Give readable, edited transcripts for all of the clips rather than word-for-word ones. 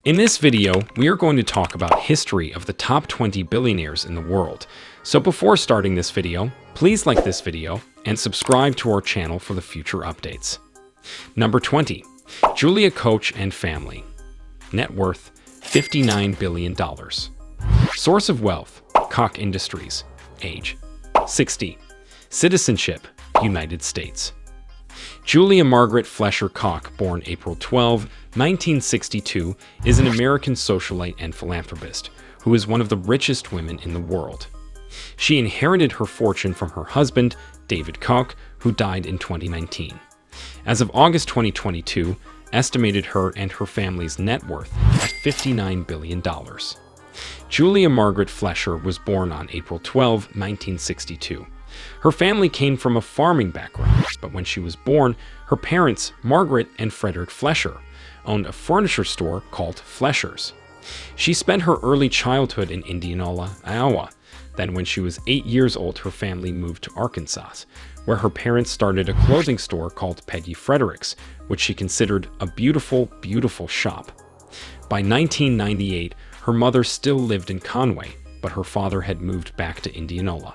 In this video, we are going to talk about history of the top 20 billionaires in the world. So before starting this video, please like this video and subscribe to our channel for the future updates. Number 20. Julia Koch and family. Net worth, $59 billion. Source of wealth, Koch Industries. Age, 60. Citizenship, United States. Julia Margaret Flesher Koch, born April 12, 1962, is an American socialite and philanthropist who is one of the richest women in the world. She inherited her fortune from her husband, David Koch, who died in 2019. As of August 2022, estimated her and her family's net worth at $59 billion. Julia Margaret Flesher was born on April 12, 1962. Her family came from a farming background, but when she was born, her parents, Margaret and Frederick Flesher, owned a furniture store called Flesher's. She spent her early childhood in Indianola, Iowa. Then when she was 8 years old, her family moved to Arkansas, where her parents started a clothing store called Peggy Frederick's, which she considered a beautiful, beautiful shop. By 1998, her mother still lived in Conway, but her father had moved back to Indianola.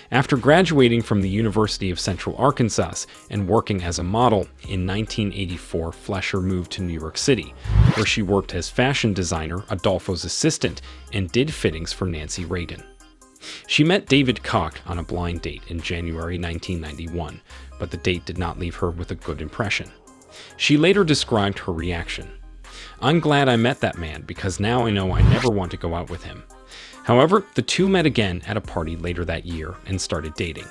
After graduating from the University of Central Arkansas and working as a model, in 1984 Flesher moved to New York City, where she worked as fashion designer, Adolfo's assistant, and did fittings for Nancy Reagan. She met David Koch on a blind date in January 1991, but the date did not leave her with a good impression. She later described her reaction. "I'm glad I met that man because now I know I never want to go out with him." However, the two met again at a party later that year and started dating.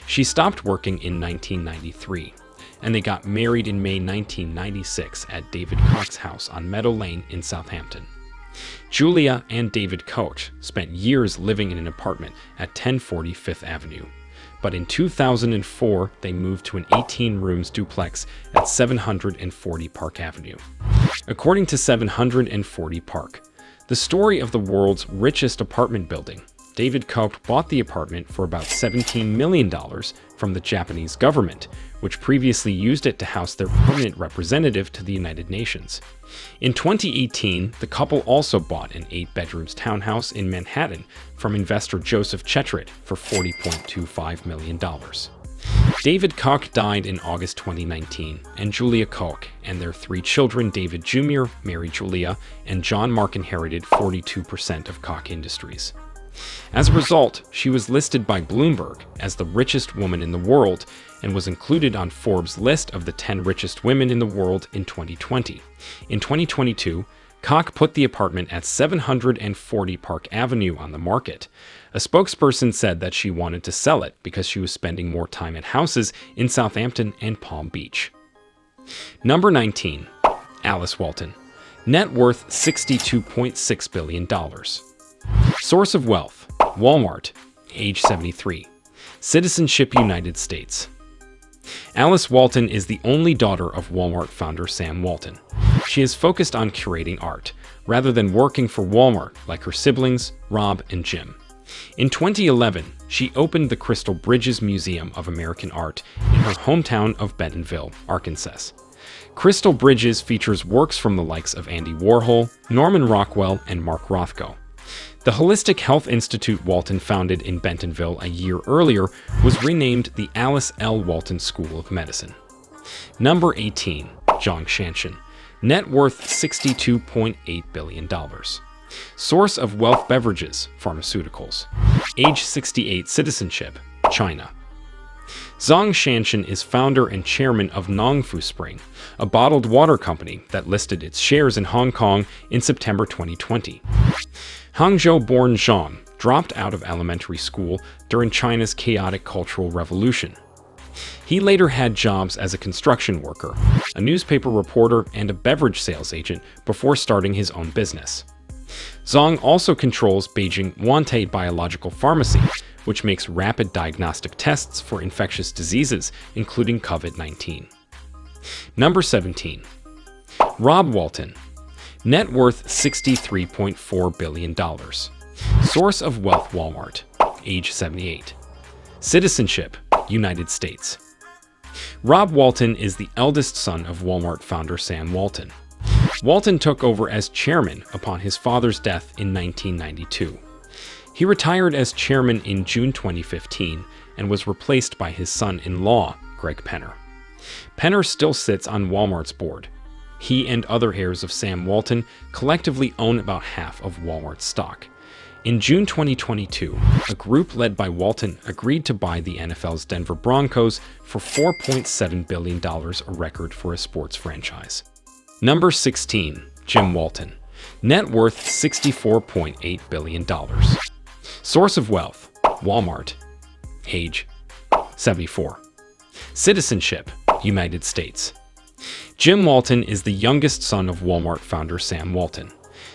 She stopped working in 1993, and they got married in May 1996 at David Koch's house on Meadow Lane in Southampton. Julia and David Koch spent years living in an apartment at 1040 Fifth Avenue, but in 2004 they moved to an 18-rooms duplex at 740 Park Avenue. According to 740 Park, the story of the world's richest apartment building, David Koch bought the apartment for about $17 million from the Japanese government, which previously used it to house their permanent representative to the United Nations. In 2018, the couple also bought an 8-bedrooms townhouse in Manhattan from investor Joseph Chetrit for $40.25 million. David Koch died in August 2019, and Julia Koch and their 3 children, David Jr., Mary Julia, and John Mark, inherited 42% of Koch Industries. As a result, she was listed by Bloomberg as the richest woman in the world and was included on Forbes' list of the 10 richest women in the world in 2020. In 2022, Koch put the apartment at 740 Park Avenue on the market. A spokesperson said that she wanted to sell it because she was spending more time at houses in Southampton and Palm Beach. Number 19. Alice Walton. Net worth $62.6 billion. Source of wealth, Walmart. Age 73. Citizenship, United States. Alice Walton is the only daughter of Walmart founder Sam Walton. She is focused on curating art, rather than working for Walmart like her siblings, Rob and Jim. In 2011, she opened the Crystal Bridges Museum of American Art in her hometown of Bentonville, Arkansas. Crystal Bridges features works from the likes of Andy Warhol, Norman Rockwell, and Mark Rothko. The Holistic Health Institute Walton founded in Bentonville a year earlier was renamed the Alice L. Walton School of Medicine. Number 18. Zhong Shanshan. Net worth $62.8 billion. Source of wealth, beverages, pharmaceuticals. Age 68, citizenship, China. Zhong Shanshan is founder and chairman of Nongfu Spring, a bottled water company that listed its shares in Hong Kong in September 2020. Hangzhou-born Zhang dropped out of elementary school during China's chaotic Cultural Revolution. He later had jobs as a construction worker, a newspaper reporter, and a beverage sales agent before starting his own business. Zhang also controls Beijing Wante Biological Pharmacy, which makes rapid diagnostic tests for infectious diseases, including COVID-19. Number 17. Rob Walton. Net worth $63.4 billion. Source of wealth, Walmart. Age 78. Citizenship, United States. Rob Walton is the eldest son of Walmart founder Sam Walton. Walton took over as chairman upon his father's death in 1992. He retired as chairman in June 2015 and was replaced by his son-in-law, Greg Penner. Penner still sits on Walmart's board. He and other heirs of Sam Walton collectively own about half of Walmart's stock. In June 2022, a group led by Walton agreed to buy the NFL's Denver Broncos for $4.7 billion, a record for a sports franchise. Number 16. Jim Walton. Net worth $64.8 billion. Source of wealth: Walmart. Age: 74. Citizenship: United States. Jim Walton is the youngest son of Walmart founder Sam Walton.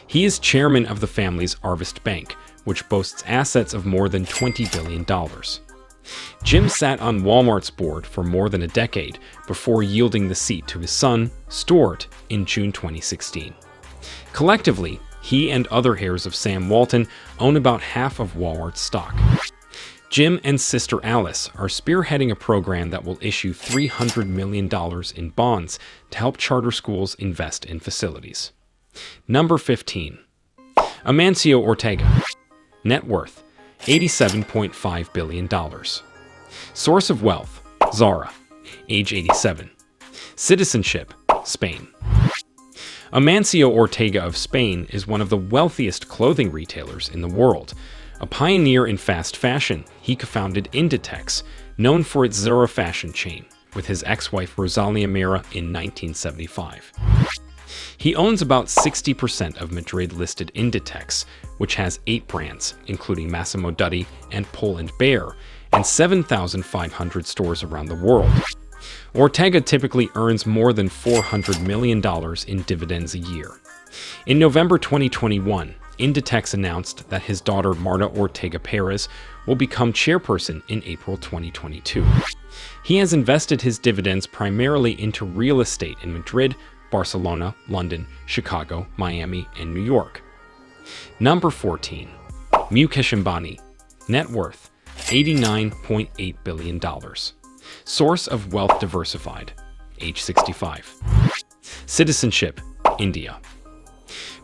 He is chairman of the family's Arvest Bank, which boasts assets of more than $20 billion. Jim sat on Walmart's board for more than a decade before yielding the seat to his son, Stuart, in June 2016. Collectively, he and other heirs of Sam Walton own about half of Walmart's stock. Jim and sister Alice are spearheading a program that will issue $300 million in bonds to help charter schools invest in facilities. Number 15. Amancio Ortega. Net worth: $87.5 billion. Source of wealth: Zara. Age: 87. Citizenship: Spain. Amancio Ortega of Spain is one of the wealthiest clothing retailers in the world. A pioneer in fast fashion, he co-founded Inditex, known for its Zara fashion chain, with his ex-wife Rosalia Mira in 1975. He owns about 60% of Madrid-listed Inditex, which has 8 brands, including Massimo Dutti and Pull & Bear, and 7,500 stores around the world. Ortega typically earns more than $400 million in dividends a year. In November 2021, Inditex announced that his daughter Marta Ortega Perez will become chairperson in April 2022. He has invested his dividends primarily into real estate in Madrid, Barcelona, London, Chicago, Miami, and New York. Number 14. Mukesh Ambani. Net worth: $89.8 billion. Source of wealth: diversified. Age: 65. Citizenship: India.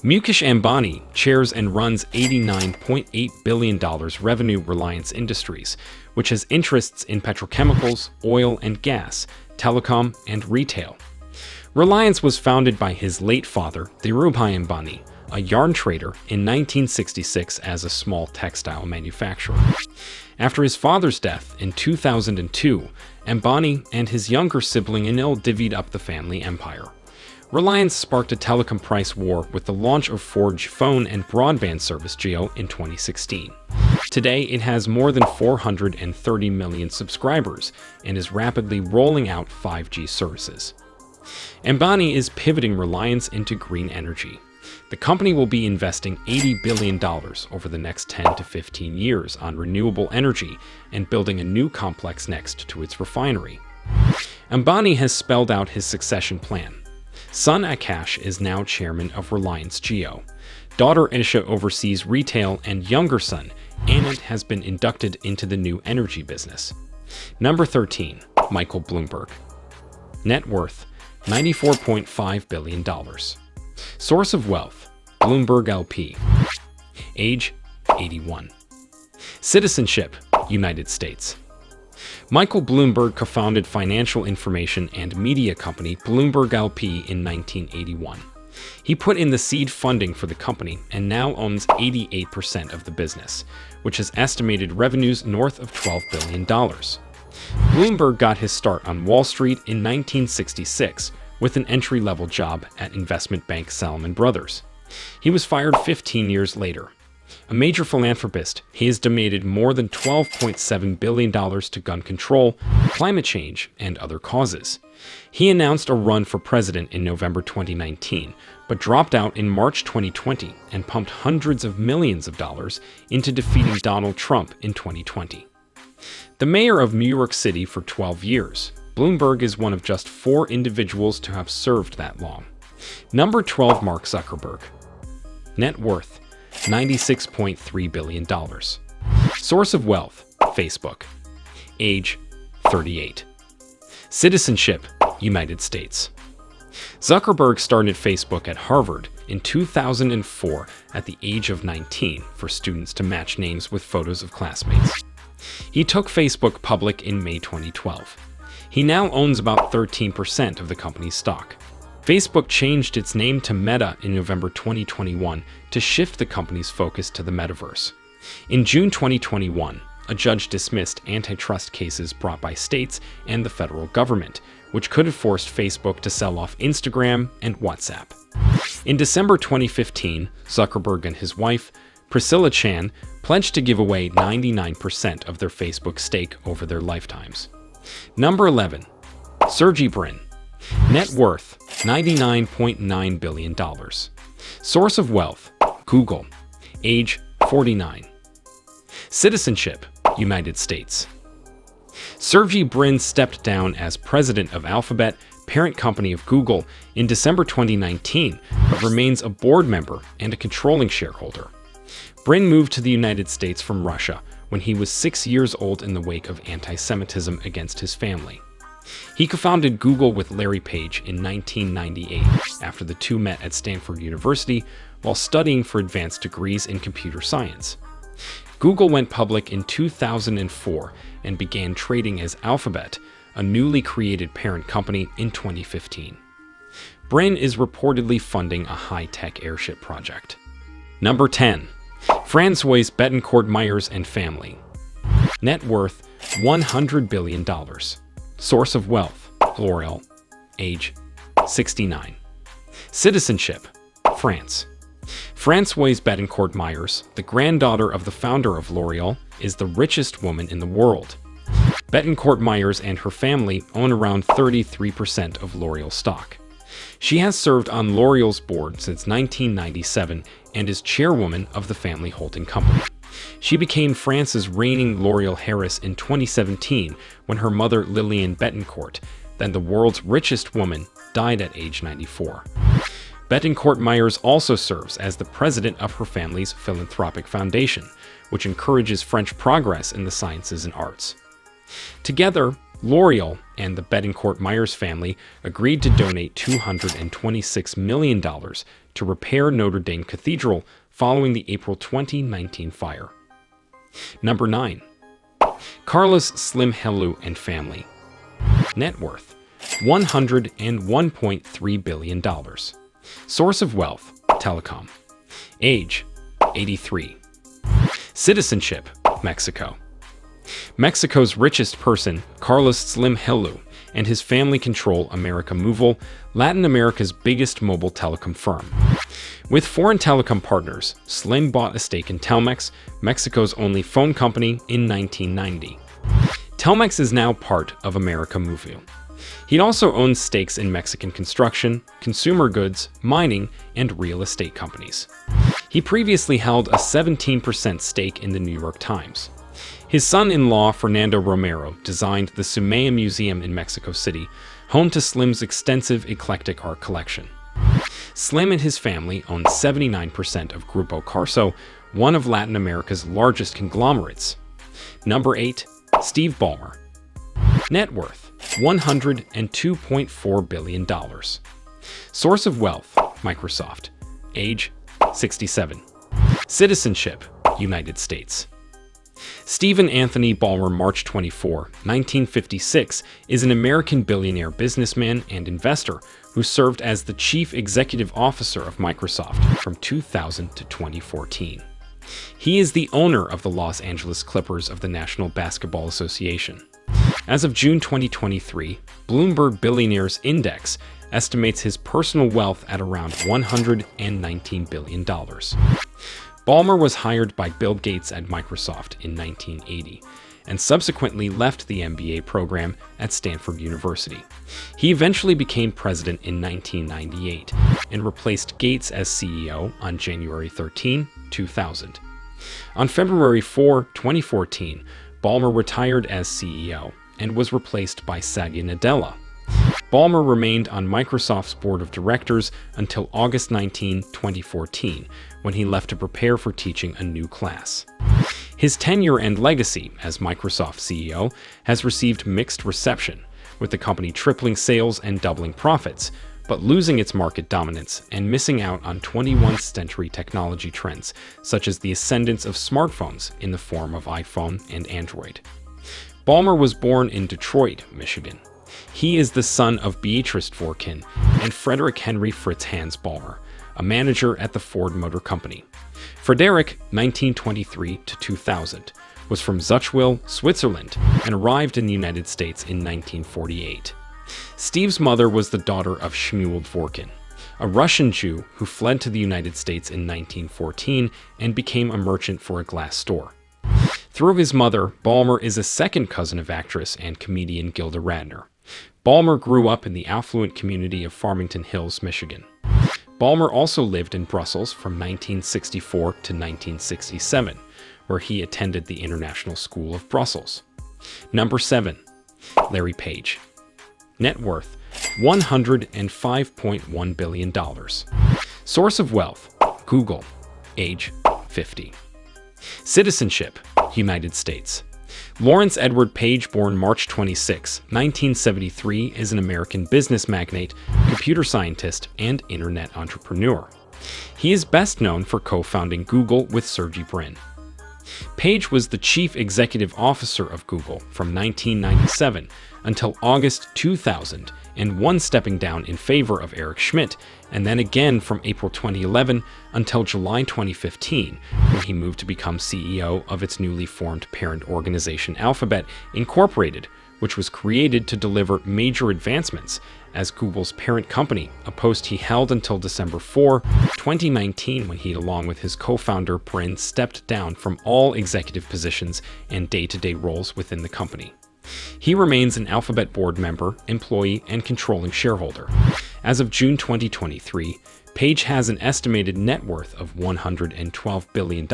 Mukesh Ambani chairs and runs $89.8 billion revenue Reliance Industries, which has interests in petrochemicals, oil and gas, telecom, and retail. Reliance was founded by his late father, Dhirubhai Ambani, a yarn trader, in 1966 as a small textile manufacturer. After his father's death in 2002, Ambani and his younger sibling Anil divvied up the family empire. Reliance sparked a telecom price war with the launch of 4G phone and broadband service Jio in 2016. Today, it has more than 430 million subscribers and is rapidly rolling out 5G services. Ambani is pivoting Reliance into green energy. The company will be investing $80 billion over the next 10 to 15 years on renewable energy and building a new complex next to its refinery. Ambani has spelled out his succession plan. Son Akash is now chairman of Reliance Jio. Daughter Isha oversees retail, and younger son Anand has been inducted into the new energy business. Number 13. Michael Bloomberg. Net worth: $94.5 billion. Source of wealth: Bloomberg LP. Age: 81. Citizenship: United States. Michael Bloomberg co-founded financial information and media company Bloomberg LP in 1981. He put in the seed funding for the company and now owns 88% of the business, which has estimated revenues north of $12 billion. Bloomberg got his start on Wall Street in 1966 with an entry-level job at investment bank Salomon Brothers. He was fired 15 years later. A major philanthropist, he has donated more than $12.7 billion to gun control, climate change, and other causes. He announced a run for president in November 2019, but dropped out in March 2020 and pumped hundreds of millions of dollars into defeating Donald Trump in 2020. The mayor of New York City for 12 years, Bloomberg is one of just 4 individuals to have served that long. Number 12. Mark Zuckerberg. Net worth: $96.3 billion. Source of wealth: Facebook. Age: 38. Citizenship: United States. Zuckerberg started Facebook at Harvard in 2004 at the age of 19 for students to match names with photos of classmates. He took Facebook public in May 2012. He now owns about 13% of the company's stock. Facebook changed its name to Meta in November 2021 to shift the company's focus to the metaverse. In June 2021, a judge dismissed antitrust cases brought by states and the federal government, which could have forced Facebook to sell off Instagram and WhatsApp. In December 2015, Zuckerberg and his wife, Priscilla Chan, pledged to give away 99% of their Facebook stake over their lifetimes. Number 11. Sergey Brin. Net worth, $99.9 billion. Source of wealth, Google. Age, 49. Citizenship, United States. Sergey Brin stepped down as president of Alphabet, parent company of Google, in December 2019, but remains a board member and a controlling shareholder. Brin moved to the United States from Russia when he was 6 years old in the wake of anti-Semitism against his family. He co-founded Google with Larry Page in 1998 after the two met at Stanford University while studying for advanced degrees in computer science. Google went public in 2004 and began trading as Alphabet, a newly created parent company, in 2015. Brin is reportedly funding a high-tech airship project. Number 10. François Bettencourt Meyers and family. Net worth, $100 billion. Source of wealth, L'Oreal. Age, 69. Citizenship, France. Françoise Bettencourt Meyers, the granddaughter of the founder of L'Oreal, is the richest woman in the world. Bettencourt Meyers and her family own around 33% of L'Oreal stock. She has served on L'Oreal's board since 1997 and is chairwoman of the family holding company. She became France's reigning L'Oreal heiress in 2017 when her mother Lillian Bettencourt, then the world's richest woman, died at age 94. Bettencourt Meyers also serves as the president of her family's philanthropic foundation, which encourages French progress in the sciences and arts. Together, L'Oreal and the Bettencourt Meyers family agreed to donate $226 million to repair Notre Dame Cathedral following the April 2019 fire. Number 9. Carlos Slim Helú and family. Net worth, $101.3 billion. Source of wealth, telecom. Age, 83. Citizenship, Mexico. Mexico's richest person, Carlos Slim Helú, and his family control América Móvil, Latin America's biggest mobile telecom firm. With foreign telecom partners, Slim bought a stake in Telmex, Mexico's only phone company, in 1990. Telmex is now part of América Móvil. He also owns stakes in Mexican construction, consumer goods, mining, and real estate companies. He previously held a 17% stake in the New York Times. His son-in-law, Fernando Romero, designed the Sumaya Museum in Mexico City, home to Slim's extensive eclectic art collection. Slim and his family own 79% of Grupo Carso, one of Latin America's largest conglomerates. Number 8. Steve Ballmer. Net worth, $102.4 billion. Source of wealth, Microsoft. Age, 67. Citizenship, United States. Stephen Anthony Ballmer, March 24, 1956, is an American billionaire businessman and investor who served as the chief executive officer of Microsoft from 2000 to 2014. He is the owner of the Los Angeles Clippers of the National Basketball Association. As of June 2023, Bloomberg Billionaires Index estimates his personal wealth at around $119 billion. Ballmer was hired by Bill Gates at Microsoft in 1980 and subsequently left the MBA program at Stanford University. He eventually became president in 1998 and replaced Gates as CEO on January 13, 2000. On February 4, 2014, Ballmer retired as CEO and was replaced by Satya Nadella. Ballmer remained on Microsoft's board of directors until August 19, 2014, when he left to prepare for teaching a new class. His tenure and legacy as Microsoft CEO has received mixed reception, with the company tripling sales and doubling profits, but losing its market dominance and missing out on 21st century technology trends, such as the ascendance of smartphones in the form of iPhone and Android. Ballmer was born in Detroit, Michigan. He is the son of Beatrice Dworkin and Frederick Henry Fritz Hans Ballmer, a manager at the Ford Motor Company. Frederick, 1923 to 2000, was from Zuchwil, Switzerland, and arrived in the United States in 1948. Steve's mother was the daughter of Shmuel Dworkin, a Russian Jew who fled to the United States in 1914 and became a merchant for a glass store. Through his mother, Ballmer is a second cousin of actress and comedian Gilda Radner. Ballmer grew up in the affluent community of Farmington Hills, Michigan. Ballmer also lived in Brussels from 1964 to 1967, where he attended the International School of Brussels. Number 7. Larry Page. Net worth, $105.1 billion. Source of wealth, Google. Age, 50. Citizenship, United States. Lawrence Edward Page, born March 26, 1973, is an American business magnate, computer scientist, and internet entrepreneur. He is best known for co-founding Google with Sergey Brin. Page was the chief executive officer of Google from 1997 until August 2000, and one stepping down in favor of Eric Schmidt, and then again from April 2011 until July 2015, when he moved to become CEO of its newly formed parent organization Alphabet Incorporated, which was created to deliver major advancements as Google's parent company, a post he held until December 4, 2019, when he, along with his co-founder Brin, stepped down from all executive positions and day-to-day roles within the company. He remains an Alphabet board member, employee, and controlling shareholder. As of June 2023, Page has an estimated net worth of $112 billion,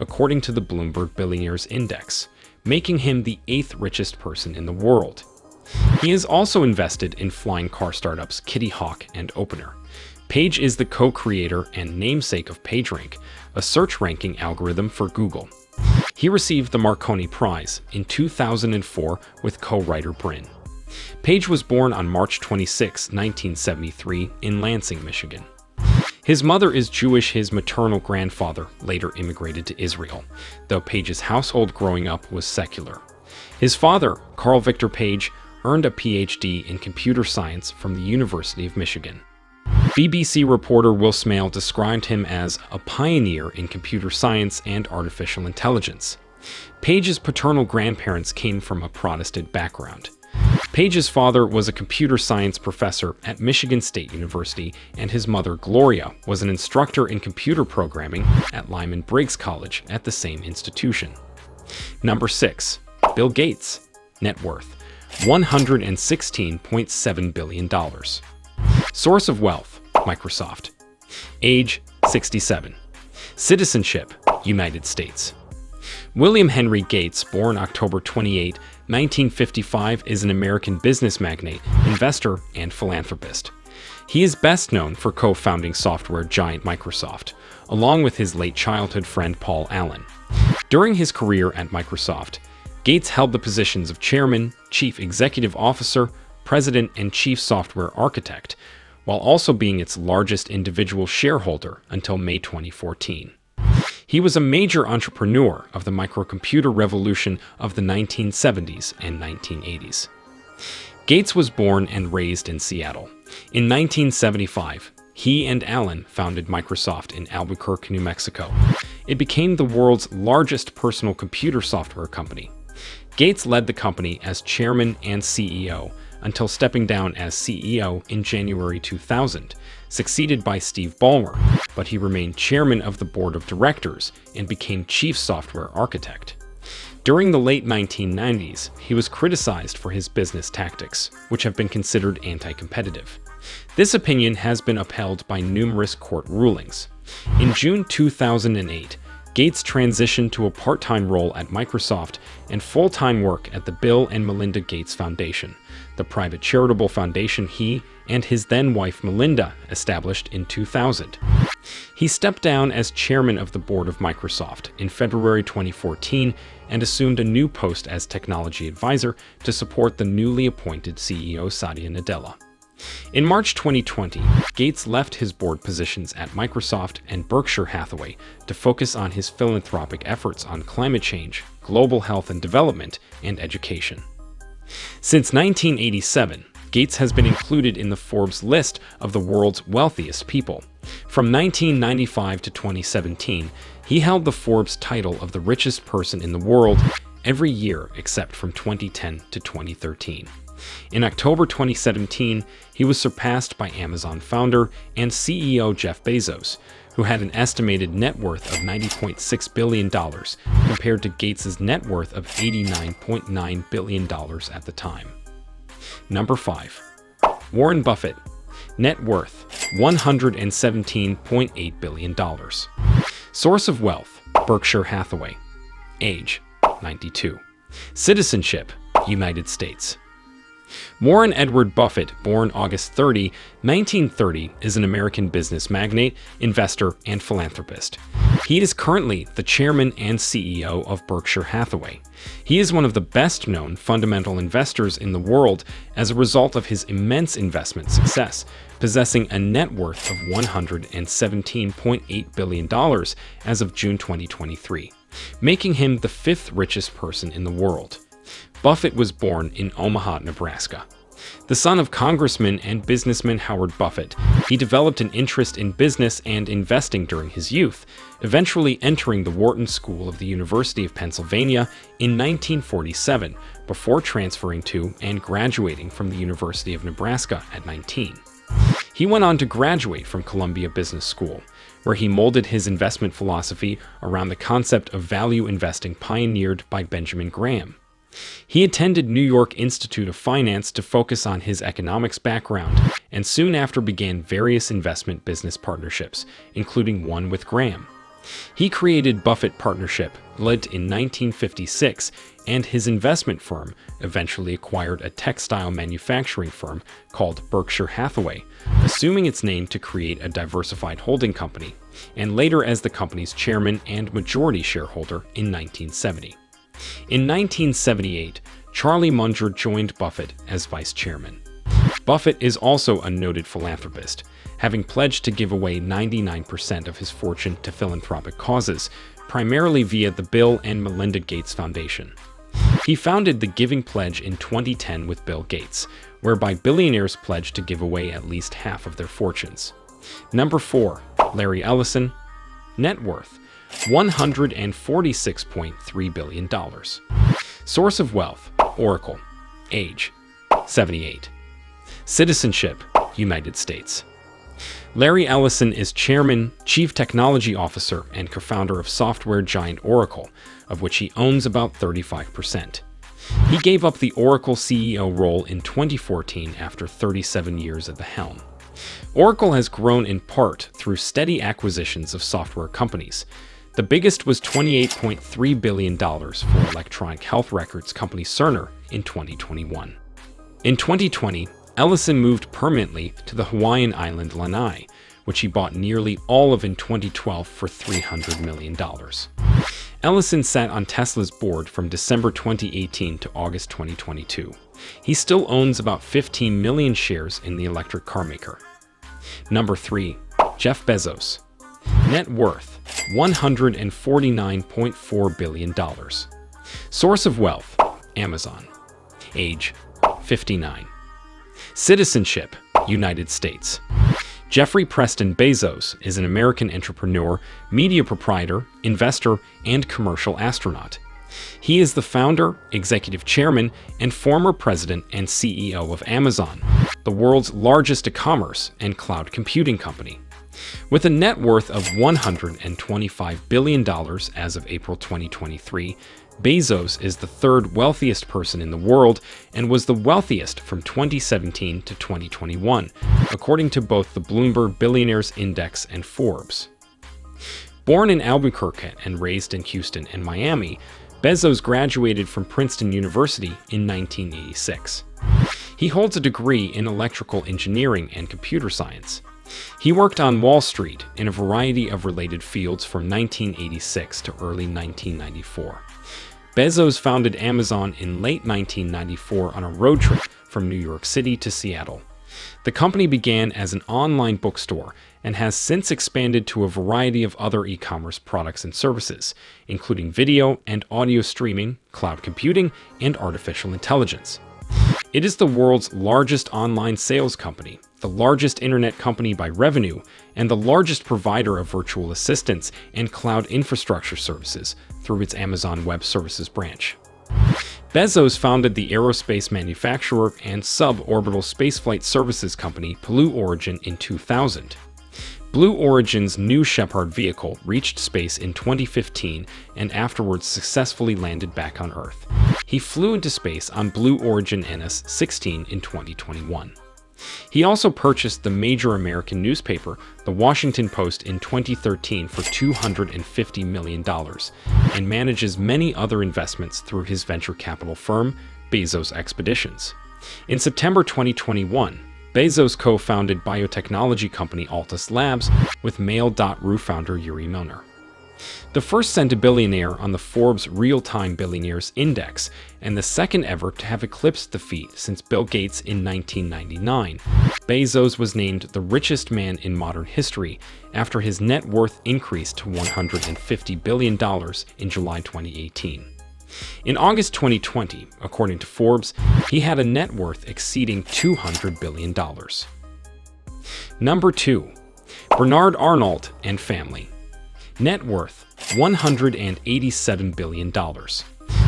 according to the Bloomberg Billionaires Index, making him the 8th richest person in the world. He is also invested in flying car startups Kitty Hawk and Opener. Page is the co-creator and namesake of PageRank, a search ranking algorithm for Google. He received the Marconi Prize in 2004 with co-writer Brin. Page was born on March 26, 1973, in Lansing, Michigan. His mother is Jewish. His maternal grandfather later immigrated to Israel, though Page's household growing up was secular. His father, Carl Victor Page, earned a PhD in computer science from the University of Michigan. BBC reporter Will Smale described him as a pioneer in computer science and artificial intelligence. Page's paternal grandparents came from a Protestant background. Page's father was a computer science professor at Michigan State University, and his mother, Gloria, was an instructor in computer programming at Lyman Briggs College at the same institution. Number 6. Bill Gates. Net worth, $116.7 billion. Source of wealth, Microsoft. Age, 67. Citizenship, United States. William Henry Gates, born October 28, 1955, is an American business magnate, investor, and philanthropist. He is best known for co-founding software giant Microsoft, along with his late childhood friend Paul Allen. During his career at Microsoft, Gates held the positions of chairman, chief executive officer, president, and chief software architect, while also being its largest individual shareholder until May 2014. He was a major entrepreneur of the microcomputer revolution of the 1970s and 1980s. Gates was born and raised in Seattle. In 1975, he and Allen founded Microsoft in Albuquerque, New Mexico. It became the world's largest personal computer software company. Gates led the company as chairman and CEO until stepping down as CEO in January 2000, succeeded by Steve Ballmer, but he remained chairman of the board of directors and became chief software architect. During the late 1990s, he was criticized for his business tactics, which have been considered anti-competitive. This opinion has been upheld by numerous court rulings. In June 2008, Gates transitioned to a part-time role at Microsoft and full-time work at the Bill and Melinda Gates Foundation, the private charitable foundation he and his then-wife Melinda established in 2000. He stepped down as chairman of the board of Microsoft in February 2014 and assumed a new post as technology advisor to support the newly appointed CEO Satya Nadella. In March 2020, Gates left his board positions at Microsoft and Berkshire Hathaway to focus on his philanthropic efforts on climate change, global health and development, and education. Since 1987, Gates has been included in the Forbes list of the world's wealthiest people. From 1995 to 2017, he held the Forbes title of the richest person in the world every year except from 2010 to 2013. In October 2017, he was surpassed by Amazon founder and CEO Jeff Bezos, who had an estimated net worth of $90.6 billion compared to Gates' net worth of $89.9 billion at the time. Number 5. Warren Buffett. Net worth $117.8 billion. Source of wealth: Berkshire Hathaway. Age: 92. Citizenship: United States. Warren Edward Buffett, born August 30, 1930, is an American business magnate, investor, and philanthropist. He is currently the chairman and CEO of Berkshire Hathaway. He is one of the best-known fundamental investors in the world as a result of his immense investment success, possessing a net worth of $117.8 billion as of June 2023, making him the 5th richest person in the world. Buffett was born in Omaha, Nebraska. The son of Congressman and businessman Howard Buffett, he developed an interest in business and investing during his youth, eventually entering the Wharton School of the University of Pennsylvania in 1947, before transferring to and graduating from the University of Nebraska at 19. He went on to graduate from Columbia Business School, where he molded his investment philosophy around the concept of value investing pioneered by Benjamin Graham. He attended New York Institute of Finance to focus on his economics background, and soon after began various investment business partnerships, including one with Graham. He created Buffett Partnership, led in 1956, and his investment firm eventually acquired a textile manufacturing firm called Berkshire Hathaway, assuming its name to create a diversified holding company, and later as the company's chairman and majority shareholder in 1970. In 1978, Charlie Munger joined Buffett as vice chairman. Buffett is also a noted philanthropist, having pledged to give away 99% of his fortune to philanthropic causes, primarily via the Bill and Melinda Gates Foundation. He founded the Giving Pledge in 2010 with Bill Gates, whereby billionaires pledged to give away at least half of their fortunes. Number 4. Larry Ellison. Net worth: $146.3 billion. Source of wealth: Oracle. Age: 78. Citizenship: United States. Larry Ellison is chairman, chief technology officer, and co-founder of software giant Oracle, of which he owns about 35%. He gave up the Oracle CEO role in 2014 after 37 years at the helm. Oracle has grown in part through steady acquisitions of software companies. The biggest was $28.3 billion for electronic health records company Cerner in 2021. In 2020, Ellison moved permanently to the Hawaiian island Lanai, which he bought nearly all of in 2012 for $300 million. Ellison sat on Tesla's board from December 2018 to August 2022. He still owns about 15 million shares in the electric car maker. Number 3. Jeff Bezos. Net worth: $149.4 billion. Source of wealth: Amazon. Age: 59. Citizenship: United States. Jeffrey Preston Bezos is an American entrepreneur, media proprietor, investor, and commercial astronaut. He is the founder, executive chairman, and former president and CEO of Amazon, the world's largest e-commerce and cloud computing company. With a net worth of $125 billion as of April 2023, Bezos is the 3rd wealthiest person in the world and was the wealthiest from 2017 to 2021, according to both the Bloomberg Billionaires Index and Forbes. Born in Albuquerque and raised in Houston and Miami, Bezos graduated from Princeton University in 1986. He holds a degree in electrical engineering and computer science. He worked on Wall Street in a variety of related fields from 1986 to early 1994. Bezos founded Amazon in late 1994 on a road trip from New York City to Seattle. The company began as an online bookstore and has since expanded to a variety of other e-commerce products and services, including video and audio streaming, cloud computing, and artificial intelligence. It is the world's largest online sales company, the largest internet company by revenue, and the largest provider of virtual assistants and cloud infrastructure services through its Amazon Web Services branch. Bezos founded the aerospace manufacturer and suborbital spaceflight services company Blue Origin in 2000. Blue Origin's New Shepard vehicle reached space in 2015 and afterwards successfully landed back on Earth. He flew into space on Blue Origin NS-16 in 2021. He also purchased the major American newspaper, The Washington Post, in 2013 for $250 million and manages many other investments through his venture capital firm, Bezos Expeditions. In September 2021, Bezos co-founded biotechnology company Altus Labs with Mail.ru founder Yuri Milner. The first centibillionaire on the Forbes Real-Time Billionaires Index, and the second ever to have eclipsed the feat since Bill Gates in 1999, Bezos was named the richest man in modern history after his net worth increased to $150 billion in July 2018. In August 2020, according to Forbes, he had a net worth exceeding $200 billion. Number 2. Bernard Arnault and family. Net worth, $187 billion.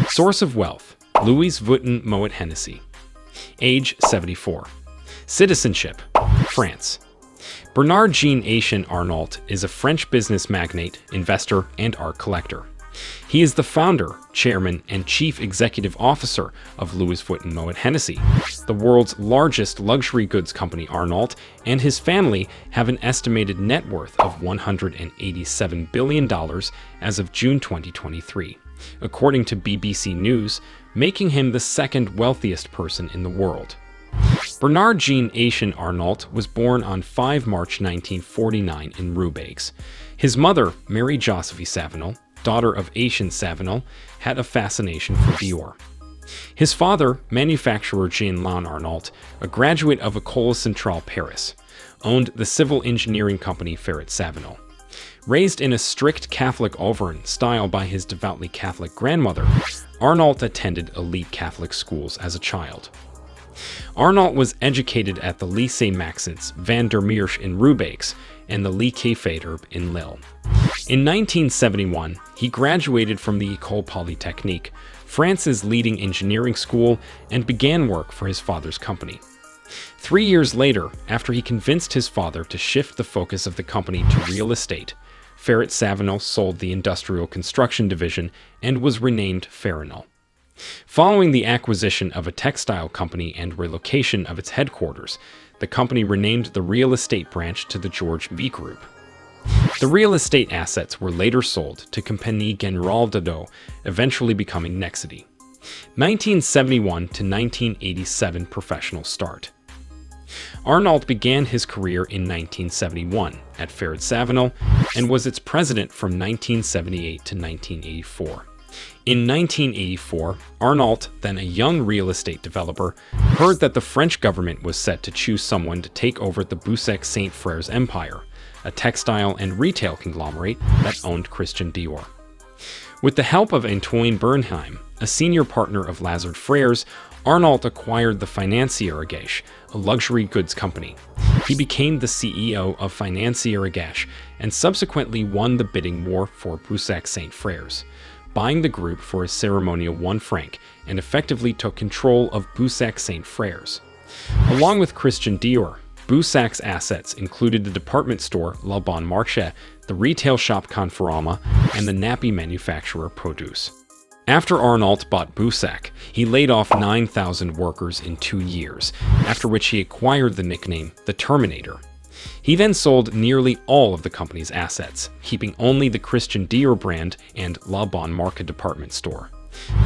Source of wealth, Louis Vuitton Moet Hennessy. Age, 74. Citizenship, France. Bernard Jean Arnault is a French business magnate, investor, and art collector. He is the founder, chairman, and chief executive officer of Louis Vuitton Moet Hennessy, the world's largest luxury goods company. Arnault and his family have an estimated net worth of $187 billion as of June 2023, according to BBC News, making him the second wealthiest person in the world. Bernard Jean Arnault was born on 5 March 1949 in Roubaix. His mother, Mary Josephine Savinol, daughter of Etienne Savinol, had a fascination for Dior. His father, manufacturer Jean-Laurent Arnault, a graduate of École Centrale Paris, owned the civil engineering company Ferret Savinol. Raised in a strict Catholic Auvergne style by his devoutly Catholic grandmother, Arnault attended elite Catholic schools as a child. Arnault was educated at the Lycée Maxence van der Meersch in Roubaix and the Lycée Faidherbe in Lille. In 1971, he graduated from the École Polytechnique, France's leading engineering school, and began work for his father's company. 3 years later, after he convinced his father to shift the focus of the company to real estate, Ferret Savinol sold the industrial construction division and was renamed Farinol. Following the acquisition of a textile company and relocation of its headquarters, the company renamed the real estate branch to the George V Group. The real estate assets were later sold to Compagnie Générale d'Eau, eventually becoming Nexity. 1971 to 1987 professional start. Arnault began his career in 1971 at Ferret Savinol and was its president from 1978 to 1984. In 1984, Arnault, then a young real estate developer, heard that the French government was set to choose someone to take over the Boussac Saint Frères empire, a textile and retail conglomerate that owned Christian Dior. With the help of Antoine Bernheim, a senior partner of Lazard Frères, Arnault acquired the Financière Agache, a luxury goods company. He became the CEO of Financière Agache and subsequently won the bidding war for Boussac Saint Frères, buying the group for a ceremonial 1 franc, and effectively took control of Boussac Saint Frères. Along with Christian Dior, Boussac's assets included the department store Le Bon Marché, the retail shop Conforama, and the nappy manufacturer Produce. After Arnault bought Boussac, he laid off 9,000 workers in 2 years, after which he acquired the nickname The Terminator. He then sold nearly all of the company's assets, keeping only the Christian Dior brand and La Bon Marché department store.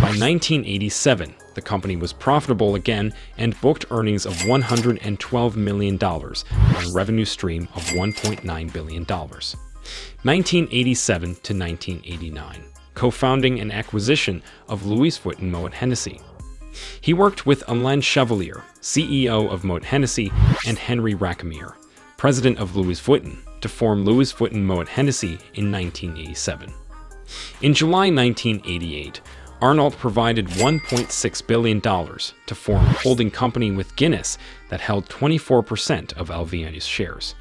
By 1987, the company was profitable again and booked earnings of $112 million on a revenue stream of $1.9 billion. 1987 to 1989, co-founding and acquisition of Louis Vuitton Moet Hennessy. He worked with Alain Chevalier, CEO of Moet Hennessy, and Henry Racamier, president of Louis Vuitton, to form Louis Vuitton Moet Hennessy in 1987. In July 1988, Arnault provided $1.6 billion to form a holding company with Guinness that held 24% of LVMH's shares.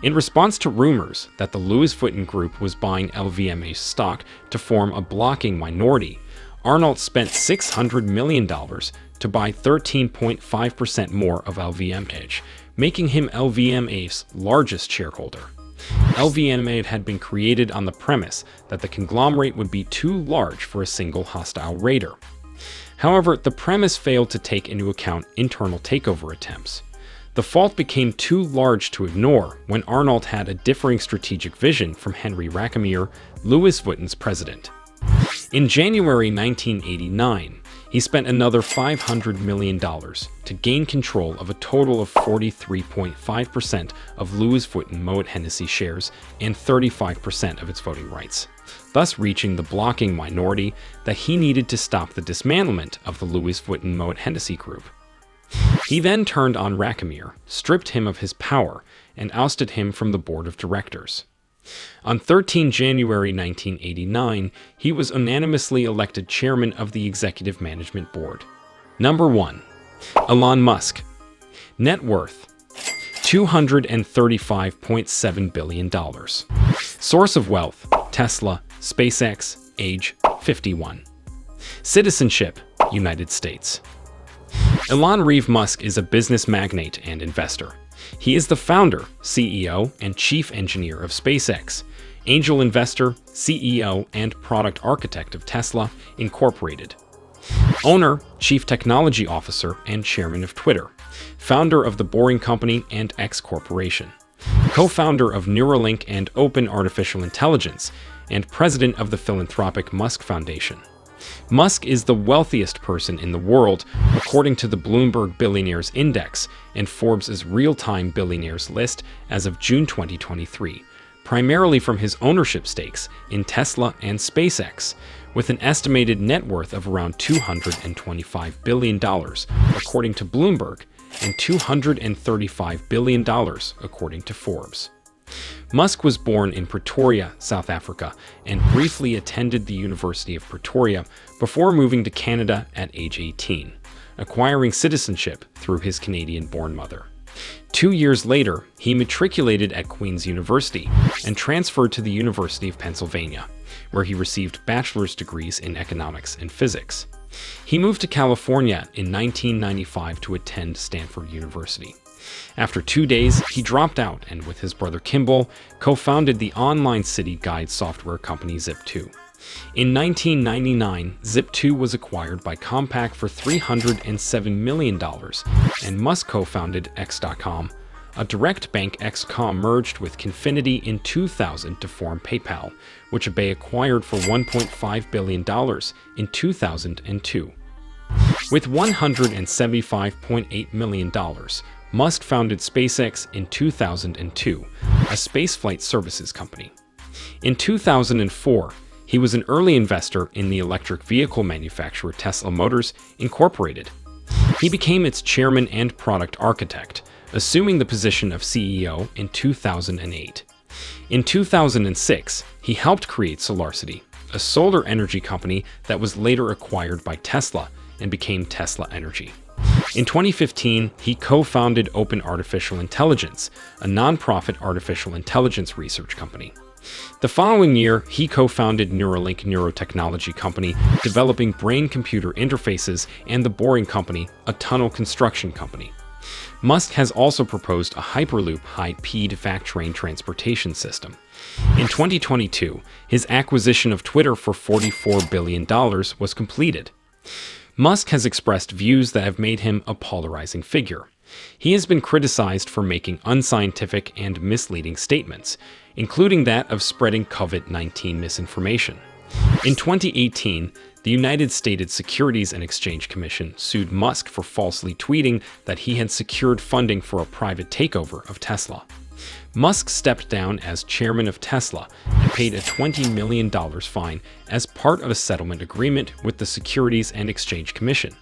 In response to rumors that the Louis Vuitton Group was buying LVMH stock to form a blocking minority, Arnault spent $600 million to buy 13.5% more of LVMH, making him LVMH's largest shareholder. LVMH had been created on the premise that the conglomerate would be too large for a single hostile raider. However, the premise failed to take into account internal takeover attempts. The fault became too large to ignore when Arnault had a differing strategic vision from Henry Racamier, Louis Vuitton's president. In January 1989, he spent another $500 million to gain control of a total of 43.5% of Louis Vuitton Moet Hennessy shares and 35% of its voting rights, thus reaching the blocking minority that he needed to stop the dismantlement of the Louis Vuitton Moet Hennessy Group. He then turned on Racamier, stripped him of his power, and ousted him from the board of directors. On 13 January 1989, he was unanimously elected chairman of the Executive Management Board. Number 1. Elon Musk. Net worth: $235.7 billion. Source of wealth: Tesla, SpaceX, age 51. Citizenship: United States. Elon Reeve Musk is a business magnate and investor. He is the founder, CEO, and chief engineer of SpaceX, angel investor, CEO, and product architect of Tesla, Incorporated. Owner, chief technology officer, and chairman of Twitter. Founder of The Boring Company and X Corporation. Co-founder of Neuralink and Open Artificial Intelligence, and president of the philanthropic Musk Foundation. Musk is the wealthiest person in the world, according to the Bloomberg Billionaires Index and Forbes' real-time billionaires list as of June 2023, primarily from his ownership stakes in Tesla and SpaceX, with an estimated net worth of around $225 billion, according to Bloomberg, and $235 billion, according to Forbes. Musk was born in Pretoria, South Africa, and briefly attended the University of Pretoria before moving to Canada at age 18, acquiring citizenship through his Canadian-born mother. 2 years later, he matriculated at Queen's University and transferred to the University of Pennsylvania, where he received bachelor's degrees in economics and physics. He moved to California in 1995 to attend Stanford University. After 2 days, he dropped out and, with his brother Kimball, co-founded the online city guide software company Zip2. In 1999, Zip2 was acquired by Compaq for $307 million, and Musk co-founded X.com. A direct bank, X.com merged with Confinity in 2000 to form PayPal, which eBay acquired for $1.5 billion in 2002. With $175.8 million, Musk founded SpaceX in 2002, a spaceflight services company. In 2004, he was an early investor in the electric vehicle manufacturer Tesla Motors, Incorporated. He became its chairman and product architect, assuming the position of CEO in 2008. In 2006, he helped create SolarCity, a solar energy company that was later acquired by Tesla and became Tesla Energy. In 2015, he co-founded Open Artificial Intelligence, a nonprofit artificial intelligence research company. The following year, he co-founded Neuralink neurotechnology company, developing brain-computer interfaces, and The Boring Company, a tunnel construction company. Musk has also proposed a Hyperloop high-speed vac train transportation system. In 2022, his acquisition of Twitter for $44 billion was completed. Musk has expressed views that have made him a polarizing figure. He has been criticized for making unscientific and misleading statements, including that of spreading COVID-19 misinformation. In 2018, the United States Securities and Exchange Commission sued Musk for falsely tweeting that he had secured funding for a private takeover of Tesla. Musk stepped down as chairman of Tesla and paid a $20 million fine as part of a settlement agreement with the Securities and Exchange Commission.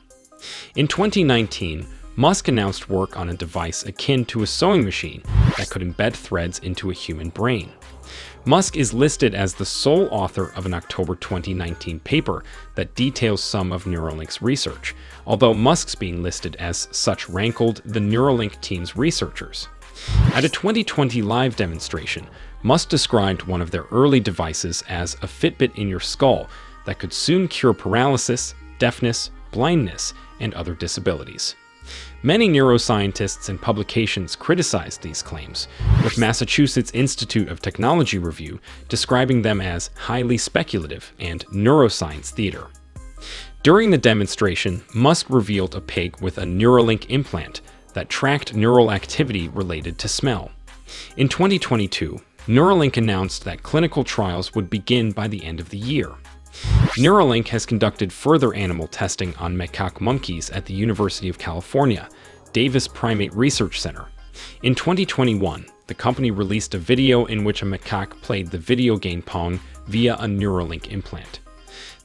In 2019, Musk announced work on a device akin to a sewing machine that could embed threads into a human brain. Musk is listed as the sole author of an October 2019 paper that details some of Neuralink's research, although Musk's being listed as such rankled the Neuralink team's researchers. At a 2020 live demonstration, Musk described one of their early devices as a Fitbit in your skull that could soon cure paralysis, deafness, blindness, and other disabilities. Many neuroscientists and publications criticized these claims, with Massachusetts Institute of Technology Review describing them as highly speculative and neuroscience theater. During the demonstration, Musk revealed a pig with a Neuralink implant that tracked neural activity related to smell. In 2022, Neuralink announced that clinical trials would begin by the end of the year. Neuralink has conducted further animal testing on macaque monkeys at the University of California, Davis Primate Research Center. In 2021, the company released a video in which a macaque played the video game Pong via a Neuralink implant.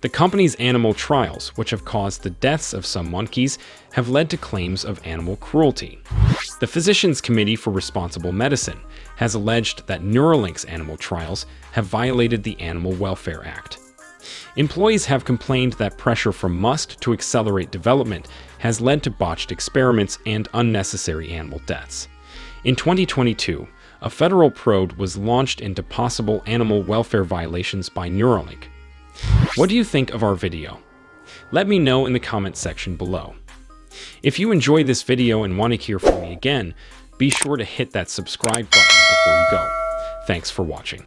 The company's animal trials, which have caused the deaths of some monkeys, have led to claims of animal cruelty. The Physicians Committee for Responsible Medicine has alleged that Neuralink's animal trials have violated the Animal Welfare Act. Employees have complained that pressure from Musk to accelerate development has led to botched experiments and unnecessary animal deaths. In 2022, a federal probe was launched into possible animal welfare violations by Neuralink. What do you think of our video? Let me know in the comments section below. If you enjoyed this video and want to hear from me again, be sure to hit that subscribe button before you go. Thanks for watching.